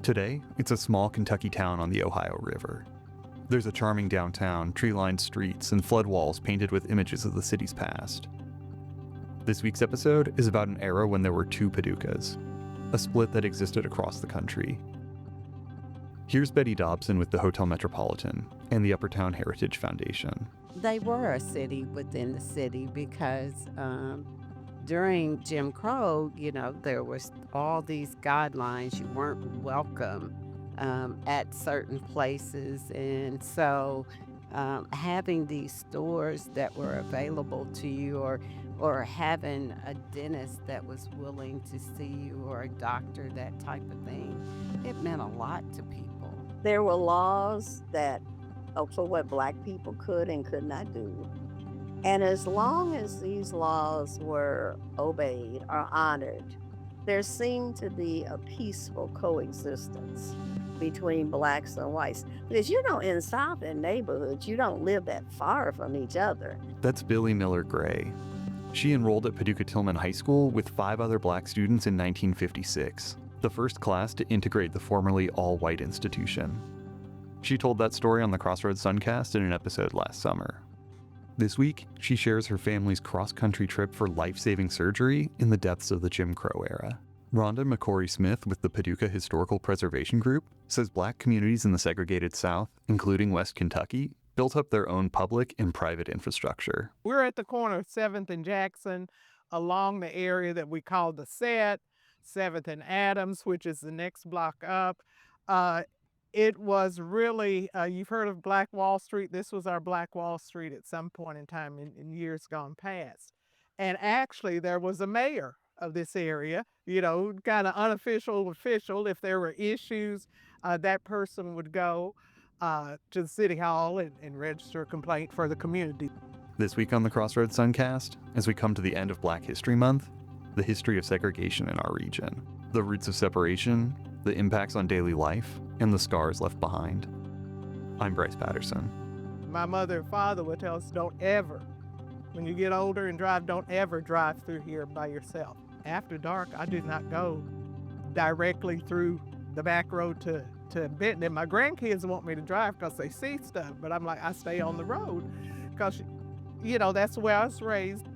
Today, it's a small Kentucky town on the Ohio River. There's a charming downtown, tree-lined streets, and flood walls painted with images of the city's past. This week's episode is about an era when there were two Paducahs, a split that existed across the country. Here's Betty Dobson with the Hotel Metropolitan and the Uppertown Heritage Foundation. They were a city within the city because during Jim Crow, there was all these guidelines. You weren't welcome at certain places. And so having these stores that were available to you or having a dentist that was willing to see you or a doctor, that type of thing, it meant a lot to people. There were laws that for what Black people could and could not do. And as long as these laws were obeyed or honored, there seemed to be a peaceful coexistence between Blacks and whites. Because in Southern neighborhoods, you don't live that far from each other. That's Billy Miller Gray. She enrolled at Paducah-Tillman High School with 5 other Black students in 1956, the first class to integrate the formerly all-white institution. She told that story on the Crossroads Suncast in an episode last summer. This week, she shares her family's cross-country trip for life-saving surgery in the depths of the Jim Crow era. Rhonda McCory-Smith with the Paducah Historical Preservation Group says Black communities in the segregated South, including West Kentucky, built up their own public and private infrastructure. We're at the corner of 7th and Jackson, along the area that we call the Set, 7th and Adams, which is the next block up. It was really, you've heard of Black Wall Street. This was our Black Wall Street at some point in time in years gone past. And actually, there was a mayor of this area, kind of unofficial, official. If there were issues, that person would go to the city hall and register a complaint for the community. This week on the Crossroads Suncast, as we come to the end of Black History Month, the history of segregation in our region, the roots of separation, the impacts on daily life, and the scars left behind. I'm Bryce Patterson. My mother and father would tell us, don't ever, when you get older and drive, don't ever drive through here by yourself. After dark, I do not go directly through the back road to Benton. And my grandkids want me to drive because they see stuff, but I'm like, I stay on the road because, that's where I was raised.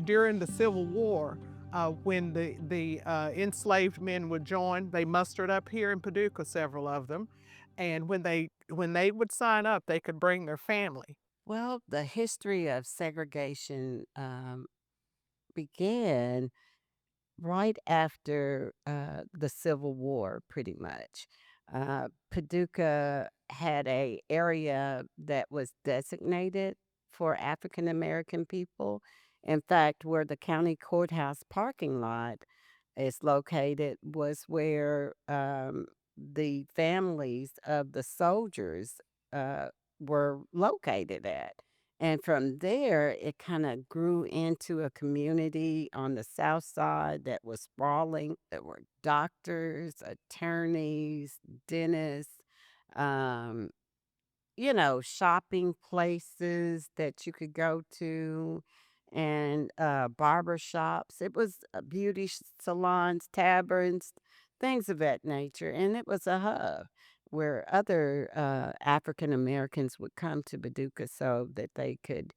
During the Civil War, when the enslaved men would join, they mustered up here in Paducah, several of them, and when they would sign up, they could bring their family. Well, the history of segregation began right after the Civil War, pretty much. Paducah had an area that was designated for African American people. In fact, where the county courthouse parking lot is located was where the families of the soldiers were located at. And from there, it kind of grew into a community on the south side that was sprawling. There were doctors, attorneys, dentists, shopping places that you could go to, and barber shops. It was beauty salons, taverns, things of that nature. And it was a hub where other African Americans would come to Paducah so that they could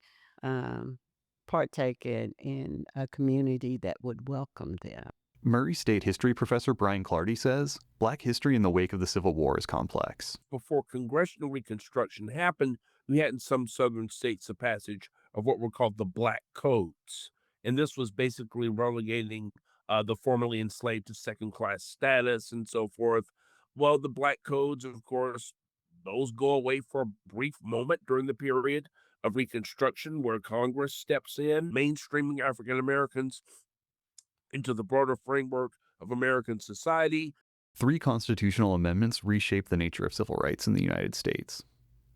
partake in a community that would welcome them. Murray State history professor Brian Clardy says Black history in the wake of the Civil War is complex. Before congressional Reconstruction happened, we had in some southern states the passage of what were called the Black Codes. And this was basically relegating the formerly enslaved to second-class status and so forth. Well, the Black Codes, of course, those go away for a brief moment during the period of Reconstruction where Congress steps in, mainstreaming African Americans into the broader framework of American society. 3 constitutional amendments reshape the nature of civil rights in the United States.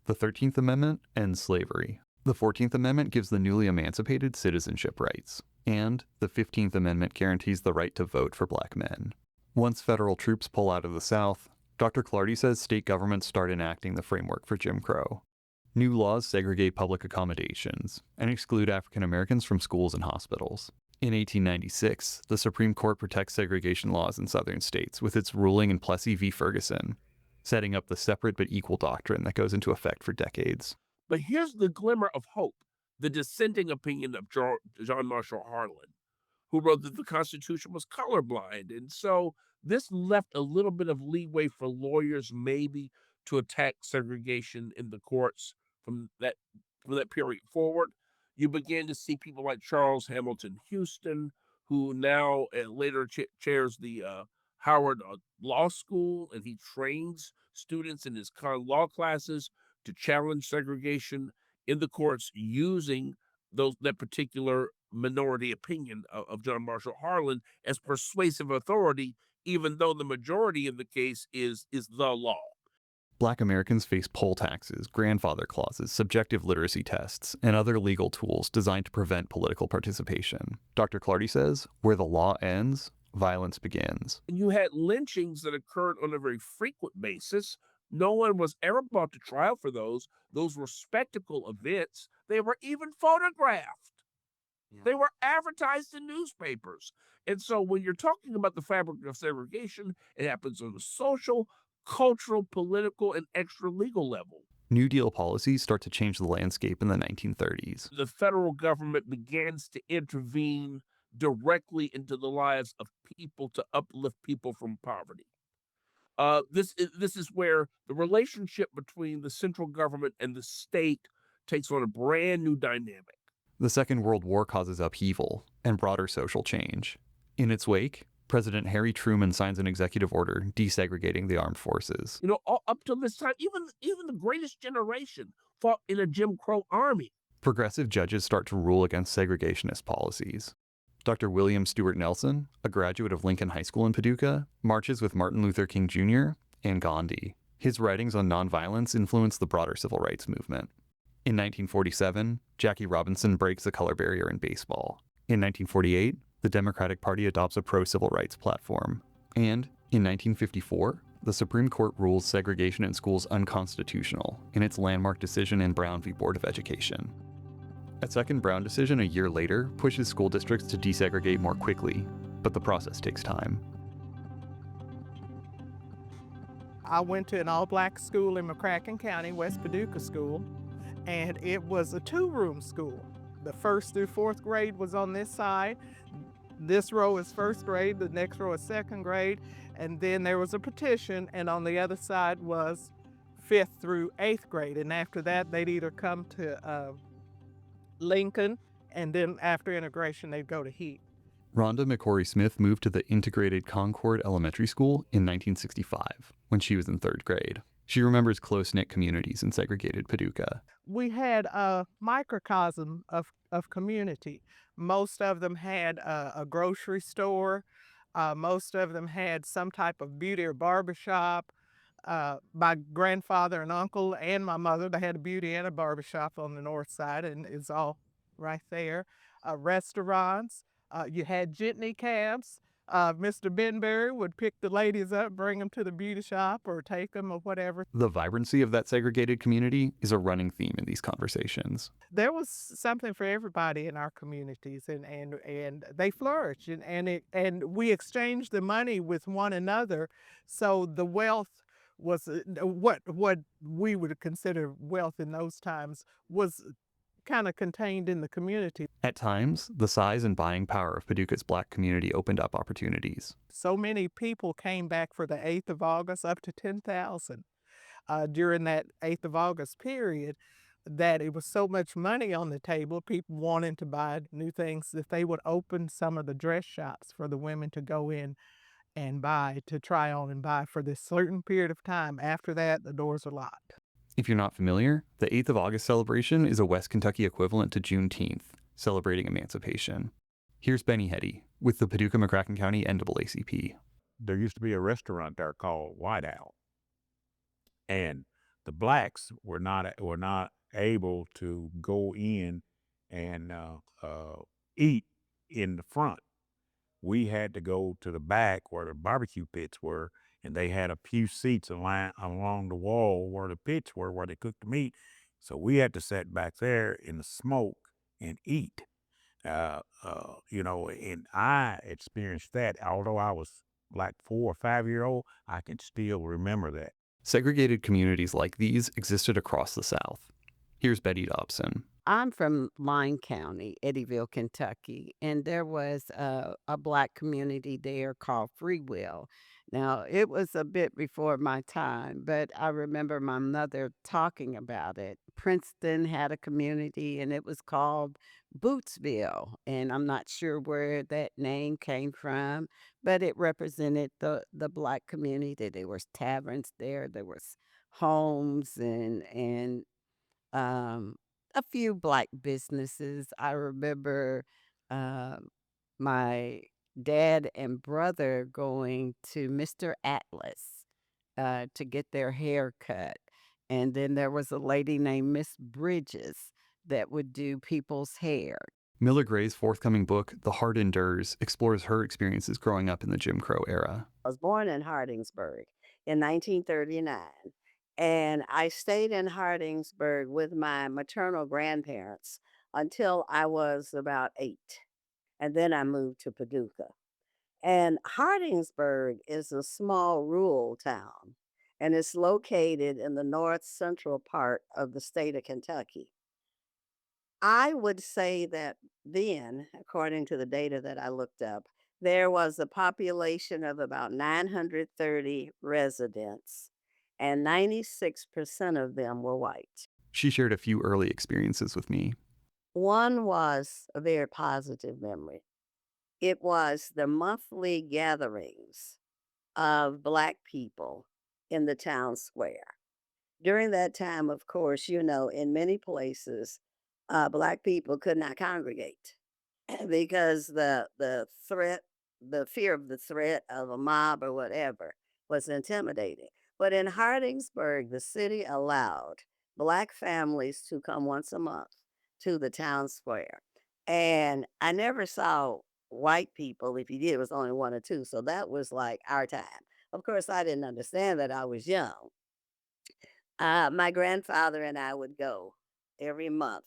The 13th Amendment ends slavery. The 14th Amendment gives the newly emancipated citizenship rights. And the 15th Amendment guarantees the right to vote for Black men. Once federal troops pull out of the South, Dr. Clardy says state governments start enacting the framework for Jim Crow. New laws segregate public accommodations and exclude African Americans from schools and hospitals. In 1896, the Supreme Court protects segregation laws in southern states with its ruling in Plessy v. Ferguson, setting up the separate but equal doctrine that goes into effect for decades. But here's the glimmer of hope: the dissenting opinion of John Marshall Harlan, who wrote that the Constitution was colorblind. And so this left a little bit of leeway for lawyers maybe to attack segregation in the courts from that period forward. You began to see people like Charles Hamilton Houston, who now later chairs the Howard Law School, and he trains students in his con law classes to challenge segregation in the courts using that particular minority opinion of John Marshall Harlan as persuasive authority, even though the majority in the case is the law. Black Americans face poll taxes, grandfather clauses, subjective literacy tests, and other legal tools designed to prevent political participation. Dr. Clardy says, where the law ends, violence begins. And you had lynchings that occurred on a very frequent basis. No one was ever brought to trial for those. Those were spectacle events. They were even photographed. Yeah. They were advertised in newspapers. And so when you're talking about the fabric of segregation, it happens on a social, cultural, political, and extra-legal level. New Deal policies start to change the landscape in the 1930s. The federal government begins to intervene directly into the lives of people to uplift people from poverty. This is where the relationship between the central government and the state takes on a brand new dynamic. The Second World War causes upheaval and broader social change. In its wake, President Harry Truman signs an executive order desegregating the armed forces. Up till this time, even the greatest generation fought in a Jim Crow army. Progressive judges start to rule against segregationist policies. Dr. William Stewart Nelson, a graduate of Lincoln High School in Paducah, marches with Martin Luther King Jr. and Gandhi. His writings on nonviolence influenced the broader civil rights movement. In 1947, Jackie Robinson breaks the color barrier in baseball. In 1948, the Democratic Party adopts a pro-civil rights platform. And in 1954, the Supreme Court rules segregation in schools unconstitutional in its landmark decision in Brown v. Board of Education. A second Brown decision a year later pushes school districts to desegregate more quickly, but the process takes time. I went to an all-black school in McCracken County, West Paducah School, and it was a two-room school. The first through fourth grade was on this side. This row is first grade, the next row is second grade, and then there was a partition, and on the other side was fifth through eighth grade. And after that, they'd either come to Lincoln, and then after integration, they'd go to Heath. Rhonda McCory Smith moved to the integrated Concord Elementary School in 1965 when she was in third grade. She remembers close-knit communities in segregated Paducah. We had a microcosm of community. Most of them had a grocery store. Most of them had some type of beauty or barbershop. My grandfather and uncle and my mother, they had a beauty and a barbershop on the north side, and it's all right there. Restaurants. You had jitney cabs. Mr. Benberry would pick the ladies up, bring them to the beauty shop or take them or whatever. The vibrancy of that segregated community is a running theme in these conversations. There was something for everybody in our communities, and they flourished, and we exchanged the money with one another, so the wealth was what we would consider wealth in those times was kind of contained in the community. At times, the size and buying power of Paducah's Black community opened up opportunities. So many people came back for the 8th of August, up to 10,000 during that 8th of August period, that it was so much money on the table, people wanting to buy new things, that they would open some of the dress shops for the women to go in and buy, to try on and buy for this certain period of time. After that, the doors are locked. If you're not familiar, the 8th of August celebration is a West Kentucky equivalent to Juneteenth, celebrating emancipation. Here's Benny Hetty with the Paducah-McCracken County NAACP. There used to be a restaurant there called White Owl, and the blacks were not able to go in and eat in the front. We had to go to the back where the barbecue pits were, and they had a few seats along the wall where the pits were, where they cooked the meat. So we had to sit back there in the smoke and eat. And I experienced that. Although I was like 4 or 5 year old, I can still remember that. Segregated communities like these existed across the South. Here's Betty Dobson. I'm from Lyon County, Eddyville, Kentucky, and there was a Black community there called Free Will. Now, it was a bit before my time, but I remember my mother talking about it. Princeton had a community, and it was called Bootsville, and I'm not sure where that name came from, but it represented the Black community. There was taverns there was homes and um, a few Black businesses. I remember um, my dad and brother going to Mr. Atlas to get their hair cut. And then there was a lady named Miss Bridges that would do people's hair. Miller Gray's forthcoming book, The Heart Endures, explores her experiences growing up in the Jim Crow era. I was born in Hardingsburg in 1939, and I stayed in Hardingsburg with my maternal grandparents until I was about 8. And then I moved to Paducah. And Hardingsburg is a small rural town, and it's located in the north central part of the state of Kentucky. I would say that then, according to the data that I looked up, there was a population of about 930 residents, and 96% of them were white. She shared a few early experiences with me. One was a very positive memory. It was the monthly gatherings of Black people in the town square. During that time, of course, in many places, Black people could not congregate because the fear of the threat of a mob or whatever was intimidating. But in Hardingsburg, the city allowed Black families to come once a month to the town square. And I never saw white people. If you did, it was only one or two. So that was like our time. Of course, I didn't understand that. I was young. My grandfather and I would go every month,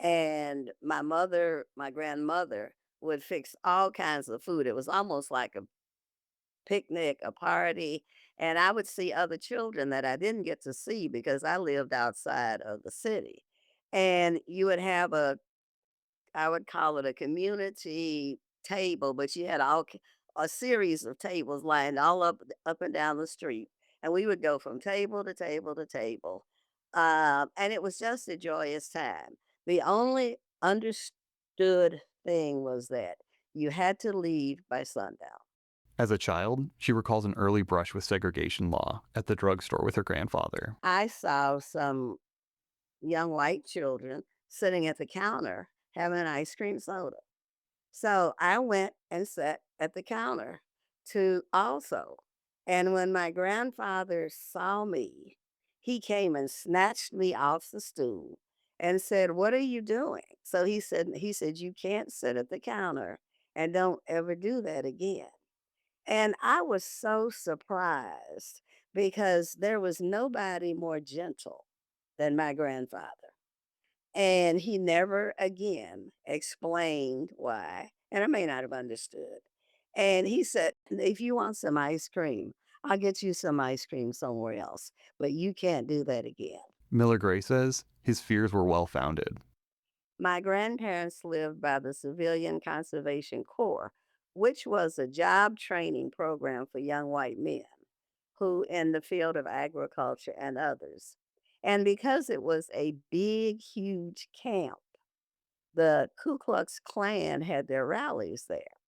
and my grandmother would fix all kinds of food. It was almost like a picnic, a party, and I would see other children that I didn't get to see because I lived outside of the city. And you would have I would call it a community table, but you had a series of tables lined all up and down the street, and we would go from table to table to table, and it was just a joyous time. The only understood thing was that you had to leave by sundown. As a child, she recalls an early brush with segregation law at the drugstore with her grandfather. I saw some young white children sitting at the counter having ice cream soda. So I went and sat at the counter to also. And when my grandfather saw me, he came and snatched me off the stool and said, "What are you doing?" So he said, "You can't sit at the counter and don't ever do that again." And I was so surprised because there was nobody more gentle than my grandfather. And he never again explained why, and I may not have understood. And he said, "If you want some ice cream, I'll get you some ice cream somewhere else, but you can't do that again." Miller Gray says his fears were well founded. My grandparents lived by the Civilian Conservation Corps, which was a job training program for young white men who in the field of agriculture and others. And because it was a big, huge camp, the Ku Klux Klan had their rallies there,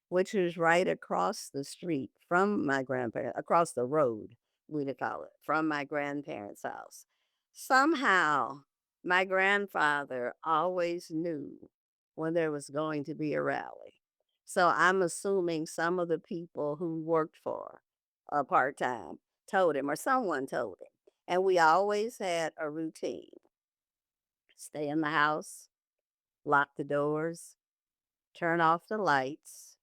which was right across the street from my grandparents, across the road, we'd call it, from my grandparents' house. Somehow, my grandfather always knew when there was going to be a rally. So I'm assuming some of the people who worked for part time told him, or someone told him. And we always had a routine: stay in the house, lock the doors, turn off the lights,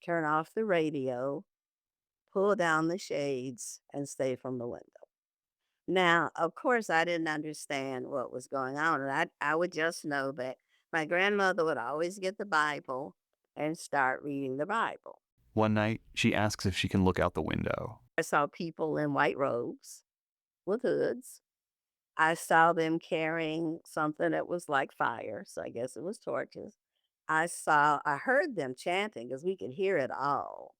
turn off the radio, pull down the shades, and stay from the window. Now, of course, I didn't understand what was going on. And I would just know that My grandmother would always get the Bible and start reading the Bible. One night, she asks if she can look out the window. I saw people in white robes with hoods. I saw them carrying something that was like fire, so I guess it was torches. I heard them chanting because we could hear it all.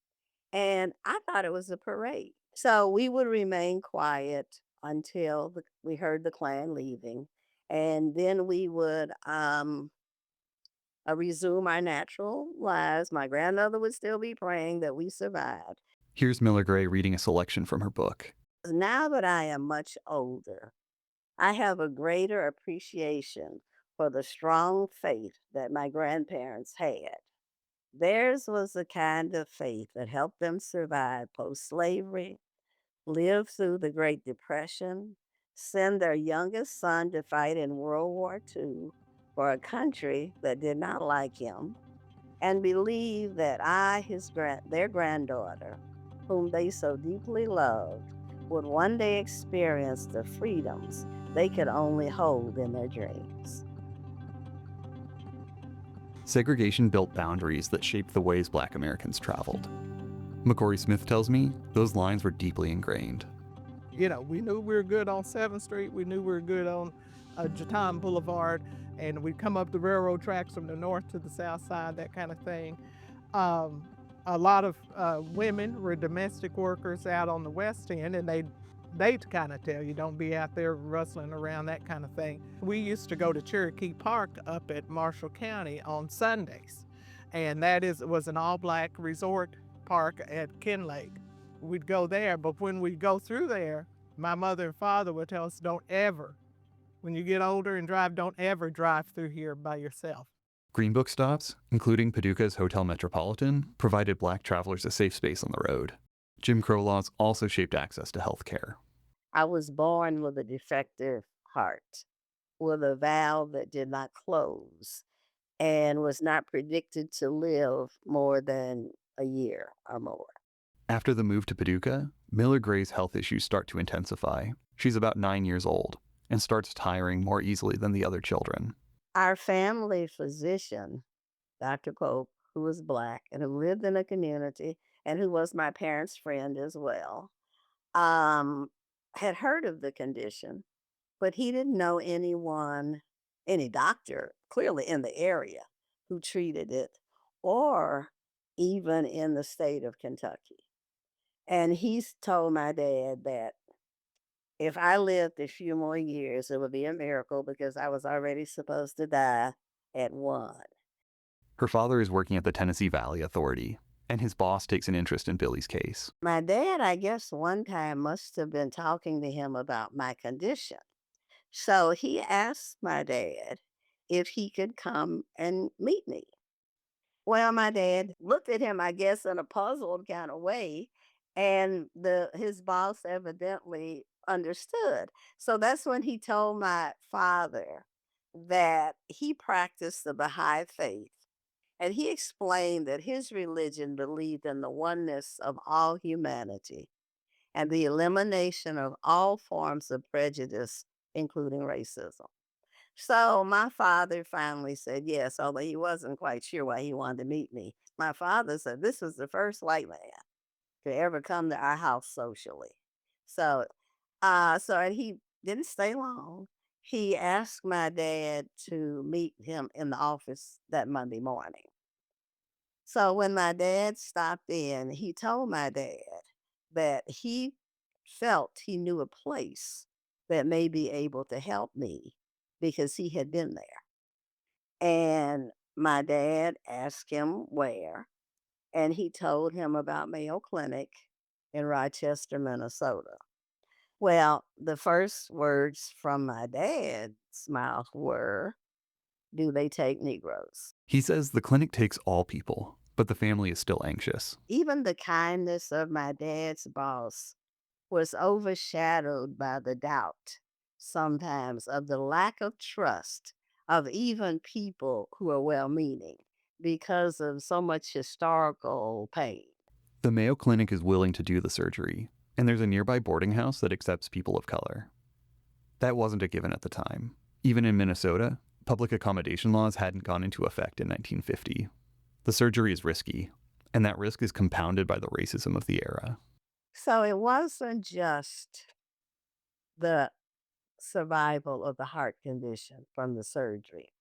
And I thought it was a parade. So we would remain quiet until we heard the Klan leaving. And then we would resume our natural lives. My grandmother would still be praying that we survived. Here's Miller Gray reading a selection from her book. Now that I am much older, I have a greater appreciation for the strong faith that my grandparents had. Theirs was the kind of faith that helped them survive post slavery, live through the Great Depression, send their youngest son to fight in World War II for a country that did not like him, and believe that their granddaughter, whom they so deeply loved, would one day experience the freedoms they could only hold in their dreams. Segregation built boundaries that shaped the ways Black Americans traveled. McCory Smith tells me those lines were deeply ingrained. You know, we knew we were good on 7th Street. We knew we were good on Jatan Boulevard. And we'd come up the railroad tracks from the north to the south side, that kind of thing. A lot of women were domestic workers out on the west end, and they'd kind of tell you, don't be out there rustling around, that kind of thing. We used to go to Cherokee Park up at Marshall County on Sundays. And was an all-black resort park at Kinlake. We'd go there, but when we go through there, my mother and father would tell us, don't ever, when you get older and drive, don't ever drive through here by yourself. Green Book stops, including Paducah's Hotel Metropolitan, provided Black travelers a safe space on the road. Jim Crow laws also shaped access to health care. I was born with a defective heart, with a valve that did not close, and was not predicted to live more than a year or more. After the move to Paducah, Miller Gray's health issues start to intensify. She's about 9 years old and starts tiring more easily than the other children. Our family physician, Dr. Pope, who was Black and who lived in a community and who was my parents' friend as well, had heard of the condition, but he didn't know any doctor, clearly in the area, who treated it, or even in the state of Kentucky. And he's told my dad that if I lived a few more years, it would be a miracle because I was already supposed to die at 1. Her father is working at the Tennessee Valley Authority, and his boss takes an interest in Billy's case. My dad, I guess, one time must have been talking to him about my condition. So he asked my dad if he could come and meet me. Well, my dad looked at him, I guess, in a puzzled kind of way, and his boss evidently understood. So that's when he told my father that he practiced the Baha'i faith. And he explained that his religion believed in the oneness of all humanity and the elimination of all forms of prejudice, including racism. So my father finally said yes, although he wasn't quite sure why he wanted to meet me. My father said this was the first white man to ever come to our house socially. So, and he didn't stay long. He asked my dad to meet him in the office that Monday morning. So when my dad stopped in, he told my dad that he felt he knew a place that may be able to help me because he had been there. And my dad asked him where, and he told him about Mayo Clinic in Rochester, Minnesota. Well, the first words from my dad's mouth were, do they take Negroes? He says the clinic takes all people, but the family is still anxious. Even the kindness of my dad's boss was overshadowed by the doubt sometimes of the lack of trust of even people who are well-meaning because of so much historical pain. The Mayo Clinic is willing to do the surgery, and there's a nearby boarding house that accepts people of color. That wasn't a given at the time. Even in Minnesota, Public accommodation laws hadn't gone into effect in 1950. The surgery is risky, and that risk is compounded by the racism of the era. So it wasn't just the survival of the heart condition from the surgery.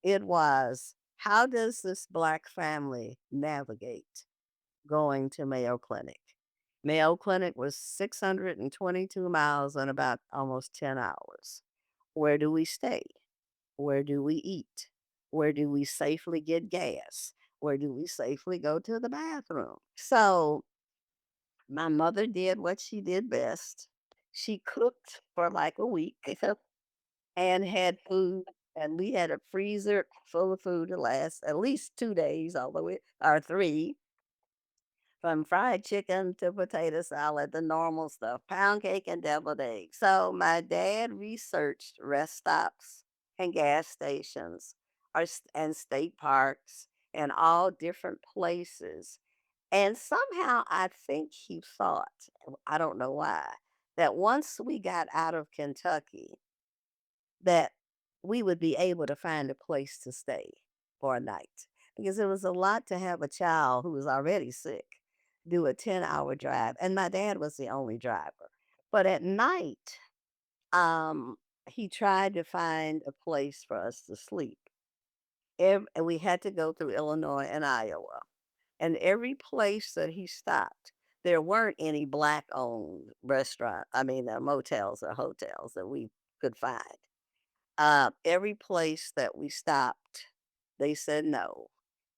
It was, how does this Black family navigate going to Mayo Clinic? Mayo Clinic was 622 miles in about almost 10 hours. Where do we stay? Where do we eat? Where do we safely get gas? Where do we safely go to the bathroom? So my mother did what she did best. She cooked for like a week and had food, and we had a freezer full of food to last at least 2 days, although it or three, from fried chicken to potato salad, the normal stuff, pound cake and deviled eggs. So my dad researched rest stops and gas stations and state parks and all different places. And somehow I think he thought, I don't know why, that once we got out of Kentucky, that we would be able to find a place to stay for a night. Because it was a lot to have a child who was already sick do a 10-hour drive. And my dad was the only driver. But at night, um, he tried to find a place for us to sleep. And we had to go through Illinois and Iowa. And every place that he stopped, there weren't any Black owned motels or hotels that we could find. Every place that we stopped, they said no,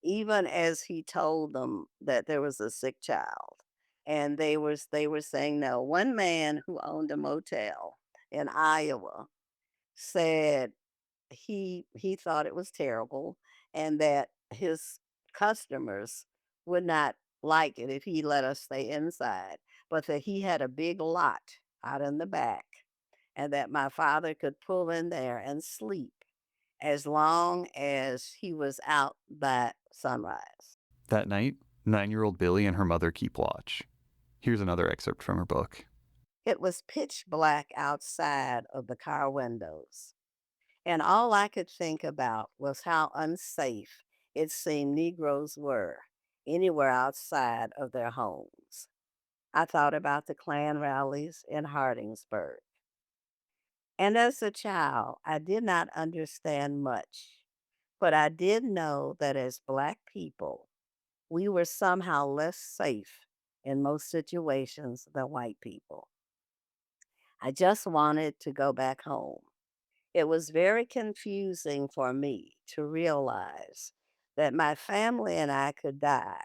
even as he told them that there was a sick child, and they were saying no. One man who owned a motel in Iowa said he thought it was terrible, and that his customers would not like it if he let us stay inside, but that he had a big lot out in the back, and that my father could pull in there and sleep as long as he was out by sunrise. That night, 9-year-old Billy and her mother keep watch. Here's another excerpt from her book. It was pitch black outside of the car windows, and all I could think about was how unsafe it seemed Negroes were anywhere outside of their homes. I thought about the Klan rallies in Hardingsburg. And as a child, I did not understand much, but I did know that as Black people, we were somehow less safe in most situations than white people. I just wanted to go back home. It was very confusing for me to realize that my family and I could die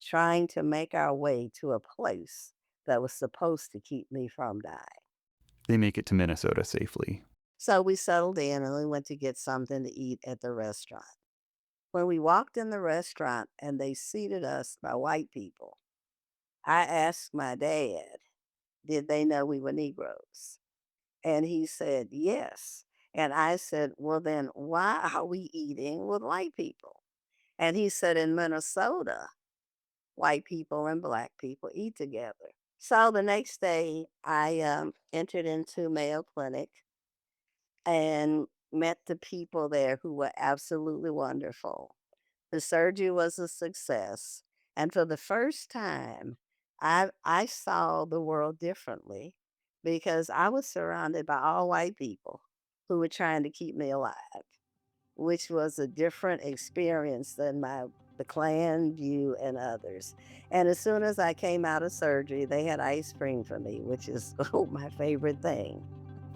trying to make our way to a place that was supposed to keep me from dying. They make it to Minnesota safely. So we settled in and we went to get something to eat at the restaurant. When we walked in the restaurant and they seated us by white people, I asked my dad, did they know we were Negroes? And he said, yes. And I said, well, then why are we eating with white people? And he said, in Minnesota, white people and Black people eat together. So the next day, I entered into Mayo Clinic and met the people there who were absolutely wonderful. The surgery was a success. And for the first time, I saw the world differently because I was surrounded by all white people who were trying to keep me alive, which was a different experience than the Klan view and others. And as soon as I came out of surgery, they had ice cream for me, which is my favorite thing.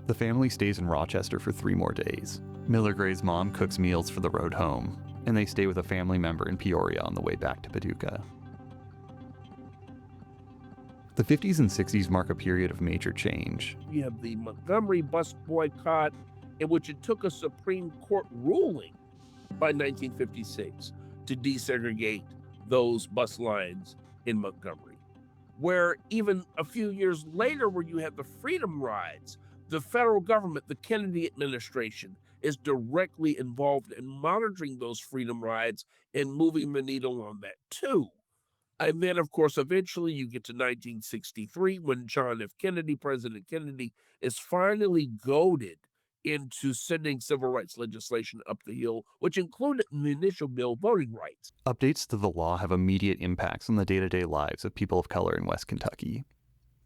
The family stays in Rochester for 3 more days. Miller Gray's mom cooks meals for the road home, and they stay with a family member in Peoria on the way back to Paducah. The 50s and 60s mark a period of major change. You have the Montgomery bus boycott, in which it took a Supreme Court ruling by 1956 to desegregate those bus lines in Montgomery. Where even a few years later, where you have the Freedom Rides, the federal government, the Kennedy administration, is directly involved in monitoring those Freedom Rides and moving the needle on that too. And then, of course, eventually you get to 1963 when John F. Kennedy, President Kennedy, is finally goaded into sending civil rights legislation up the hill, which included in the initial bill voting rights. Updates to the law have immediate impacts on the day-to-day lives of people of color in West Kentucky.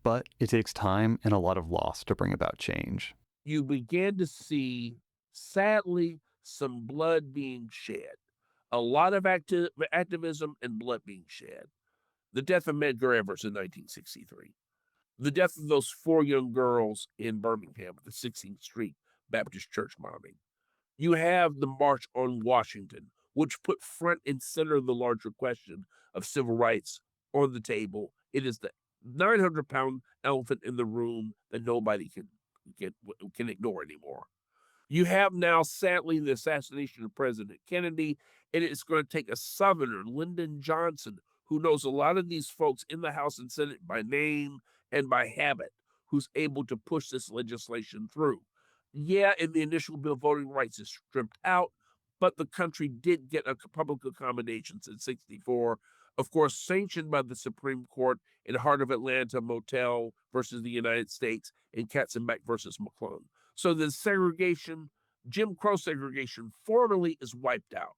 But it takes time and a lot of loss to bring about change. You began to see, sadly, some blood being shed. A lot of activism and blood being shed. The death of Medgar Evers in 1963. The death of those 4 young girls in Birmingham at the 16th Street Baptist Church bombing. You have the March on Washington, which put front and center the larger question of civil rights on the table. It is the 900-pound elephant in the room that nobody can ignore anymore. You have now, sadly, the assassination of President Kennedy, and it's going to take a Southerner, Lyndon Johnson, who knows a lot of these folks in the House and Senate by name and by habit, who's able to push this legislation through. Yeah, in the initial bill, voting rights is stripped out, but the country did get a public accommodations in 64, of course, sanctioned by the Supreme Court in Heart of Atlanta Motel versus the United States and Katzenbach versus McClone. So the segregation, Jim Crow segregation, formally is wiped out.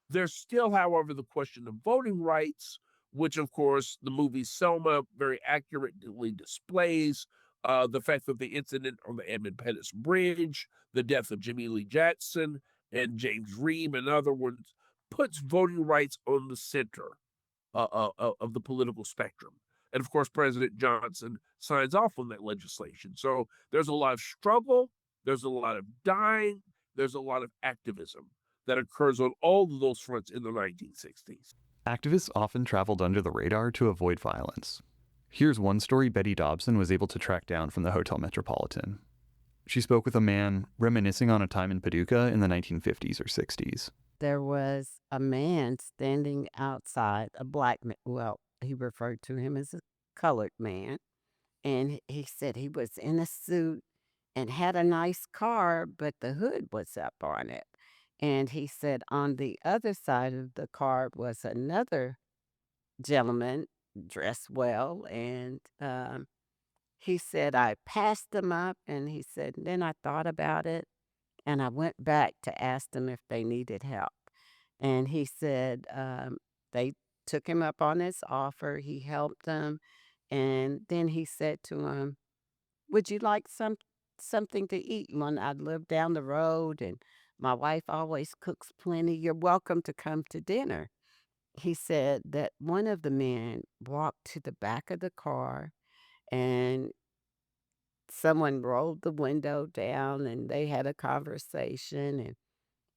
There's still, however, the question of voting rights, which, of course, the movie Selma very accurately displays. The fact that the incident on the Edmund Pettus Bridge, the death of Jimmy Lee Jackson and James Reeb and other ones, puts voting rights on the center of the political spectrum. And of course, President Johnson signs off on that legislation. So there's a lot of struggle, there's a lot of dying, there's a lot of activism that occurs on all of those fronts in the 1960s. Activists often traveled under the radar to avoid violence. Here's one story Betty Dobson was able to track down from the Hotel Metropolitan. She spoke with a man reminiscing on a time in Paducah in the 1950s or 60s. There was a man standing outside, a black man. Well, he referred to him as a colored man. And he said he was in a suit and had a nice car, but the hood was up on it. And he said on the other side of the car was another gentleman dressed well. And he said, I passed them up. And he said, then I thought about it. And I went back to ask them if they needed help. And he said they took him up on his offer. He helped them. And then he said to him, would you like something to eat? When I live down the road and my wife always cooks plenty, you're welcome to come to dinner. He said that one of the men walked to the back of the car and someone rolled the window down and they had a conversation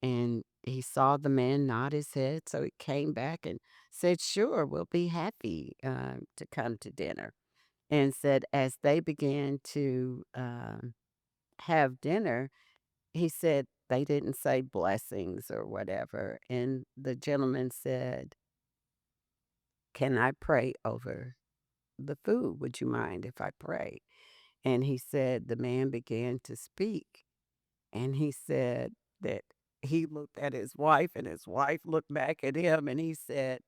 and he saw the man nod his head, so he came back and said, sure, we'll be happy to come to dinner. And said as they began to have dinner, he said they didn't say blessings or whatever. And the gentleman said, can I pray over the food? Would you mind if I pray? And he said the man began to speak. And he said that he looked at his wife and his wife looked back at him and he said,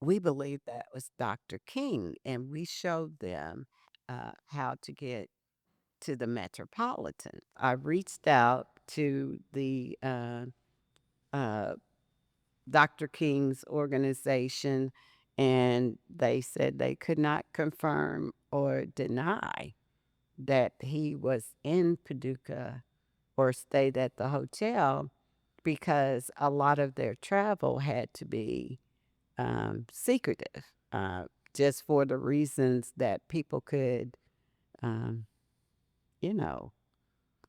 we believe that was Dr. King. And we showed them how to get to the Metropolitan. I reached out to the Dr. King's organization and they said they could not confirm or deny that he was in Paducah or stayed at the hotel because a lot of their travel had to be secretive, just for the reasons that people could, um, you know,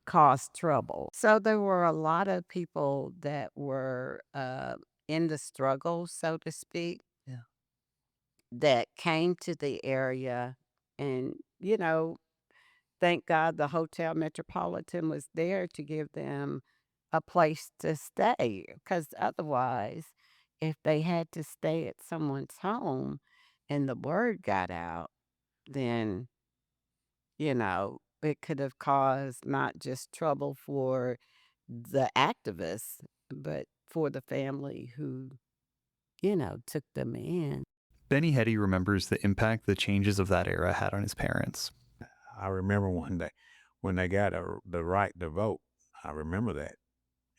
cause trouble. So there were a lot of people that were in the struggle, so to speak, that came to the area and, thank God the Hotel Metropolitan was there to give them a place to stay. Because otherwise, if they had to stay at someone's home and the word got out, then, it could have caused not just trouble for the activists, but for the family who, took them in. Benny Hetty remembers the impact the changes of that era had on his parents. I remember one day when they got the right to vote. I remember that.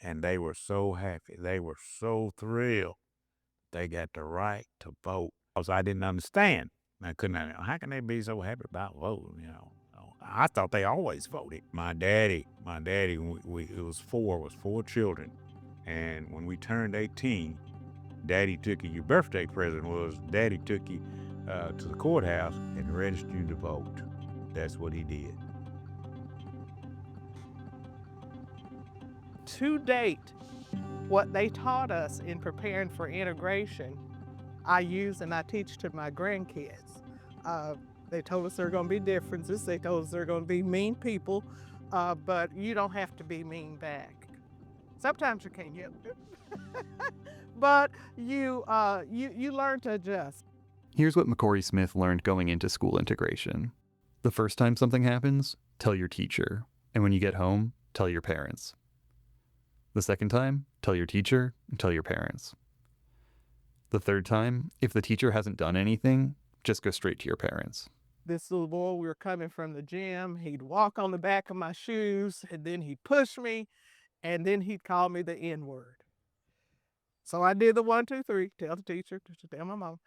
And they were so happy. They were so thrilled they got the right to vote. Because I didn't understand. How can they be so happy about voting, you know? I thought they always voted. My daddy, it was four children. And when we turned 18, Daddy took you, your birthday present was Daddy took you to the courthouse and registered you to vote. That's what he did. To date, what they taught us in preparing for integration, I use and I teach to my grandkids. They told us there are going to be differences. They told us there are going to be mean people, but you don't have to be mean back. Sometimes you can, yeah. But you learn to adjust. Here's what McCory Smith learned going into school integration. The first time something happens, tell your teacher. And when you get home, tell your parents. The second time, tell your teacher and tell your parents. The third time, if the teacher hasn't done anything, just go straight to your parents. This little boy, we were coming from the gym. He'd walk on the back of my shoes, and then he'd push me, and then he'd call me the N-word. So I did the 1, 2, 3, tell the teacher, tell my mom,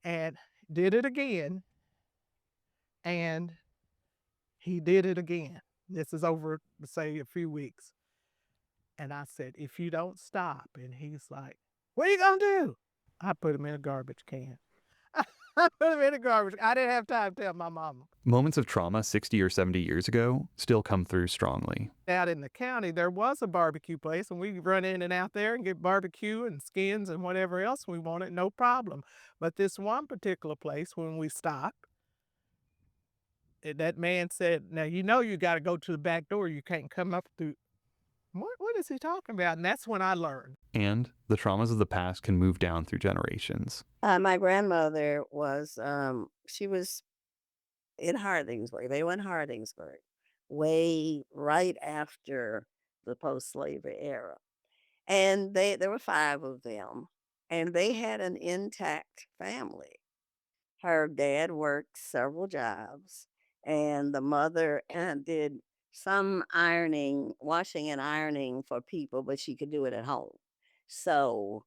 and did it again, and he did it again. This is over, say, a few weeks. And I said, if you don't stop, and he's like, what are you gonna do? I put him in a garbage can. I put him in a garbage. I didn't have time to tell my mama. Moments of trauma 60 or 70 years ago still come through strongly. Out in the county, there was a barbecue place, and we run in and out there and get barbecue and skins and whatever else we wanted, no problem. But this one particular place, when we stopped, that man said, now you know you got to go to the back door. You can't come up through. What is he talking about? And that's when I learned. And the traumas of the past can move down through generations. My grandmother was, she was in Hardingsburg. They were in Hardingsburg way right after the post-slavery era. And there were 5 of them, and they had an intact family. Her dad worked several jobs, and the mother did some ironing, washing and ironing for people, but she could do it at home. So,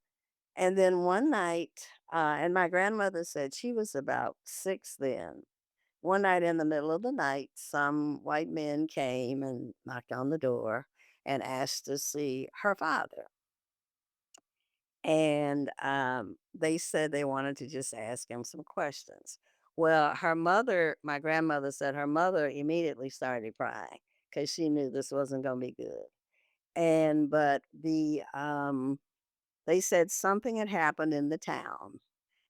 and then one night, and my grandmother said she was about 6 then. One night in the middle of the night, some white men came and knocked on the door and asked to see her father. And they said they wanted to just ask him some questions. Well, her mother, my grandmother said her mother immediately started crying because she knew this wasn't going to be good. But they said something had happened in the town,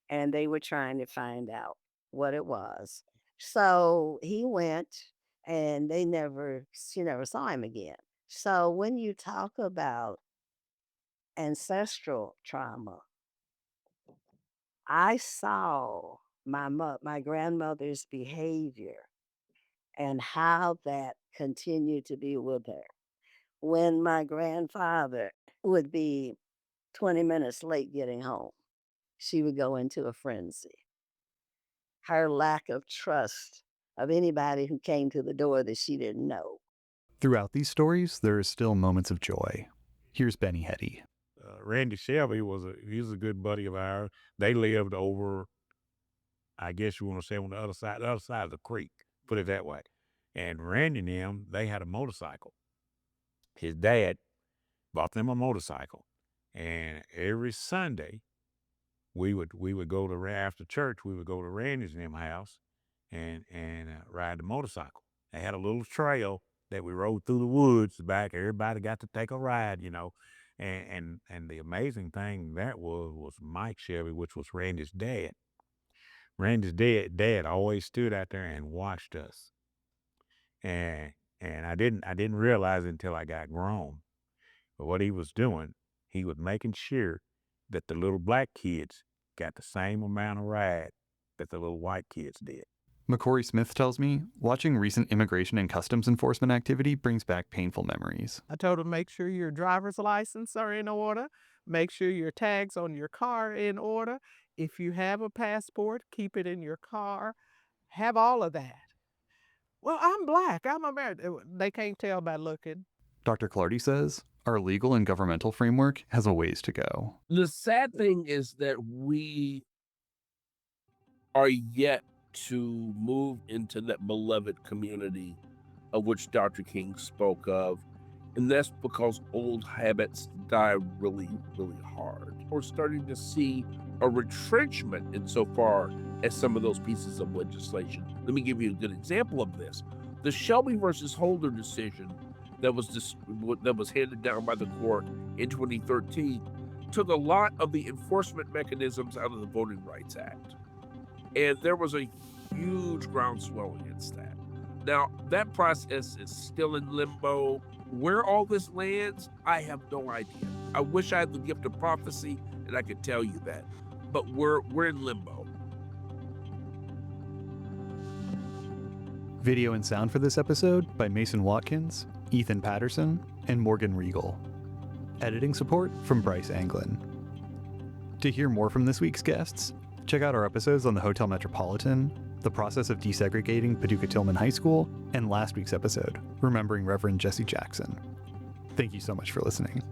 and they were trying to find out what it was. So he went, and she never saw him again. So when you talk about ancestral trauma, I saw my grandmother's behavior and how that continued to be with her. When my grandfather would be 20 minutes late getting home, she would go into a frenzy. Her lack of trust of anybody who came to the door that she didn't know. Throughout these stories, there are still moments of joy. Here's Benny Hetty. Randy Shelby he was a good buddy of ours. They lived over, I guess you want to say, on the other side of the creek, put it that way. And Randy and them, they had a motorcycle. His dad bought them a motorcycle, and every Sunday we would go to after church. We would go to Randy's and them house and ride the motorcycle. They had a little trail that we rode through the woods back. Everybody got to take a ride, you know. And the amazing thing that was Mike Shelby, which was Randy's dad. Randy's dad always stood out there and watched us. And I didn't realize it until I got grown. But what he was doing, he was making sure that the little black kids got the same amount of ride that the little white kids did. McCory Smith tells me watching recent immigration and customs enforcement activity brings back painful memories. I told him, make sure your driver's license are in order. Make sure your tags on your car are in order. If you have a passport, keep it in your car. Have all of that. Well, I'm black. I'm American. They can't tell by looking. Dr. Clardy says our legal and governmental framework has a ways to go. The sad thing is that we are yet to move into that beloved community of which Dr. King spoke of. And that's because old habits die really, really hard. We're starting to see a retrenchment insofar as some of those pieces of legislation. Let me give you a good example of this. The Shelby versus Holder decision that was handed down by the court in 2013 took a lot of the enforcement mechanisms out of the Voting Rights Act. And there was a huge groundswell against that. Now, that process is still in limbo. Where all this lands, I have no idea. I wish I had the gift of prophecy and I could tell you that. But we're in limbo. Video and sound for this episode by Mason Watkins, Ethan Patterson, and Morgan Regal. Editing support from Bryce Anglin. To hear more from this week's guests, check out our episodes on the Hotel Metropolitan, the process of desegregating Paducah-Tillman High School, and last week's episode, Remembering Reverend Jesse Jackson. Thank you so much for listening.